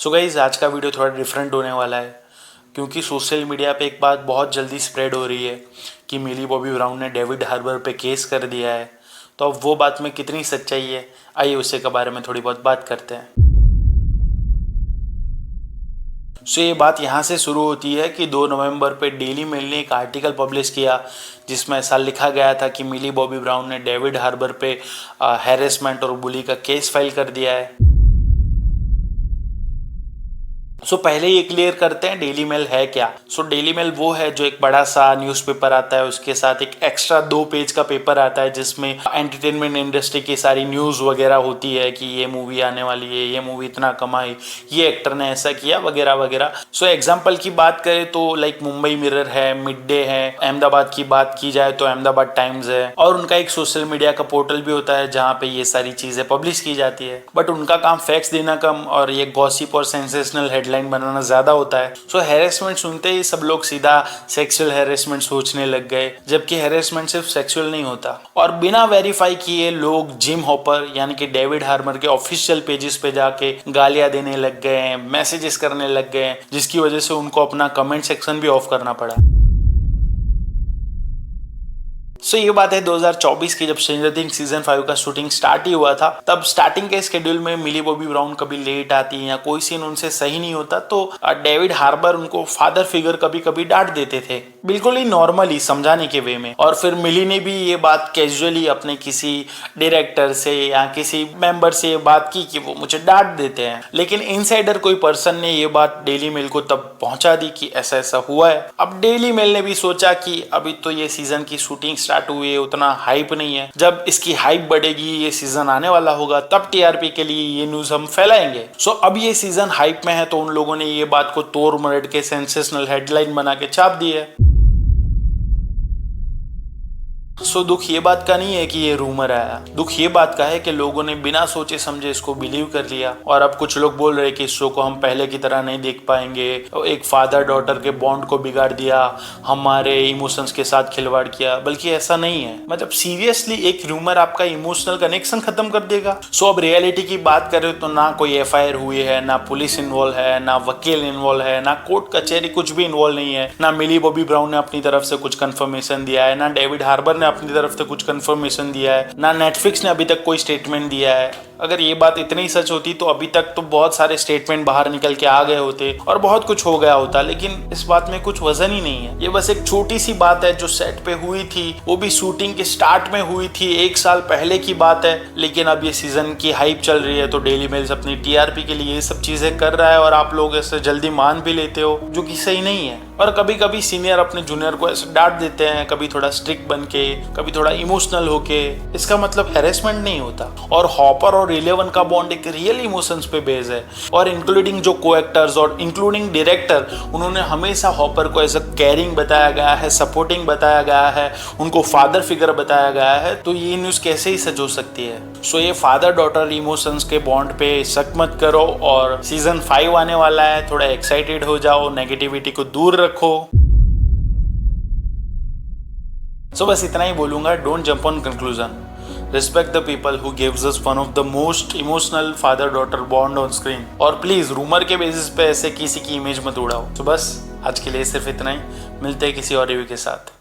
So guys, आज का video थोड़ा डिफरेंट होने वाला है क्योंकि सोशल मीडिया पे एक बात बहुत जल्दी स्प्रेड हो रही है कि मिली बॉबी ब्राउन ने डेविड हार्बर पे केस कर दिया है। तो अब वो बात में कितनी सच्चाई है, आइए उससे के बारे में थोड़ी बहुत बात करते हैं। सो ये बात यहाँ से शुरू होती है कि 2 नवंबर पे डेली मेल ने एक आर्टिकल पब्लिश किया जिसमें ऐसा लिखा गया था कि मिली बॉबी ब्राउन ने डेविड हार्बर पे हैरेसमेंट और बुली का केस फाइल कर दिया है। सो पहले ये क्लियर करते हैं डेली मेल है क्या। सो डेली मेल वो है जो एक बड़ा सा न्यूज़पेपर आता है, उसके साथ एक एक्स्ट्रा 2 पेज का पेपर आता है जिसमें एंटरटेनमेंट इंडस्ट्री की सारी न्यूज़ वगैरह होती है कि ये मूवी आने वाली है, ये मूवी इतना कमाई, ये एक्टर ने ऐसा किया वगैरह वगैरह। सो एग्जाम्पल की बात करें तो लाइक मुंबई मिरर है, मिड डे है, अहमदाबाद की बात की जाए तो अहमदाबाद टाइम्स है, और उनका एक सोशल मीडिया का पोर्टल भी होता है जहाँ पे ये सारी चीज़ें पब्लिश की जाती है। बट उनका काम फैक्ट्स देना कम और ये गॉसिप और सेंसेशनल हेडलाइन बनाना ज्यादा होता है। सो हैरेसमेंट सुनते ही सब लोग सीधा सेक्सुअल हैरेसमेंट सोचने लग गए, जबकि हैरेसमेंट सिर्फ सेक्सुअल नहीं होता। और बिना वेरीफाई किए लोग जिम हॉपर यानी कि डेविड हार्बर के ऑफिशियल पेजेस पे जाके गालियां देने लग गए हैं, मैसेजेस करने लग गए हैं, जिसकी वजह से उनको अपना कमेंट सेक्शन भी ऑफ करना पड़ा। सो ये बात है 2024 की, जब स्ट्रेंजर थिंग्स सीजन 5 का शूटिंग स्टार्ट ही हुआ था। तब स्टार्टिंग के शेड्यूल में मिली बॉबी ब्राउन कभी लेट आती है या कोई सीन उनसे सही नहीं होता तो डेविड हार्बर उनको फादर फिगर कभी कभी डांट देते थे, बिल्कुल ही नॉर्मली समझाने के वे में। और फिर मिली ने भी ये बात कैजुअली अपने किसी डायरेक्टर से या किसी मेंबर से ये बात की कि वो मुझे डांट देते हैं, लेकिन इनसाइडर कोई पर्सन ने ये बात डेली मेल को तब पहुंचा दी कि ऐसा ऐसा हुआ है। अब डेली मेल ने भी सोचा कि अभी तो ये सीजन की शूटिंग स्टार्ट हुई है, उतना हाइप नहीं है, जब इसकी हाइप बढ़ेगी, ये सीजन आने वाला होगा, तब टीआरपी के लिए ये न्यूज हम फैलाएंगे। सो अब ये सीजन हाइप में है तो उन लोगों ने ये बात को तोड़ मरोड़ के सेंसेशनल हेडलाइन बना के छाप दी है। सो दुख ये बात का नहीं है कि ये रूमर आया, दुख ये बात का है कि लोगों ने बिना सोचे समझे इसको बिलीव कर लिया। और अब कुछ लोग बोल रहे हैं कि इस शो को हम पहले की तरह नहीं देख पाएंगे, एक फादर डॉटर के बॉन्ड को बिगाड़ दिया, हमारे इमोशंस के साथ खिलवाड़ किया। बल्कि ऐसा नहीं है, मतलब सीरियसली एक रूमर आपका इमोशनल कनेक्शन खत्म कर देगा। सो अब रियलिटी की बात करें तो ना कोई एफआईआर हुई है, ना पुलिस इन्वॉल्व है, ना वकील इन्वॉल्व है, ना कोर्ट कचहरी कुछ भी इन्वॉल्व नहीं है, ना मिली बॉबी ब्राउन ने अपनी तरफ से कुछ कंफर्मेशन दिया है, ना डेविड हार्बर ने अपनी तरफ से कुछ कंफर्मेशन दिया है, ना नेटफ्लिक्स ने अभी तक कोई स्टेटमेंट दिया है। अगर ये बात इतनी सच होती तो अभी तक तो बहुत सारे स्टेटमेंट बाहर निकल के आ गए होते और बहुत कुछ हो गया होता, लेकिन इस बात में कुछ वजन ही नहीं है। ये बस एक छोटी सी बात है जो सेट पे हुई थी, वो भी शूटिंग के स्टार्ट में हुई थी, 1 साल पहले की बात है। लेकिन अब ये सीजन की हाइप चल रही है तो डेली मेल्स अपनी टीआरपी के लिए ये सब चीजें कर रहा है और आप लोग ऐसे जल्दी मान भी लेते हो, जो कि सही नहीं है। और कभी कभी सीनियर अपने जूनियर को ऐसे डांट देते हैं, कभी थोड़ा स्ट्रिक्ट बन के, कभी थोड़ा इमोशनल होके, इसका मतलब हैरेसमेंट नहीं होता। और हॉपर और इलेवन का बॉन्ड एक रियल इमोशंस पे बेस है, और इंक्लूडिंग जो को एक्टर्स और इंक्लूडिंग डायरेक्टर, उन्होंने हमेशा हॉपर को एज अ केयरिंग बताया गया है, सपोर्टिंग बताया गया है, उनको फादर फिगर बताया गया है। तो ये न्यूज कैसे ही सच हो सकती है। सो ये फादर डॉटर इमोशंस के बॉन्ड पे शक मत करो, और सीजन 5 आने वाला है, थोड़ा एक्साइटेड हो जाओ, नेगेटिविटी को दूर रखो। सो बस इतना ही बोलूंगा, don't jump on conclusion, respect the people who gives us one of the most emotional father daughter bond on screen, और प्लीज रूमर के बेसिस पे ऐसे किसी की इमेज मत उड़ाओ। तो बस आज के लिए सिर्फ इतना ही, मिलते हैं किसी और रिव्यू के साथ।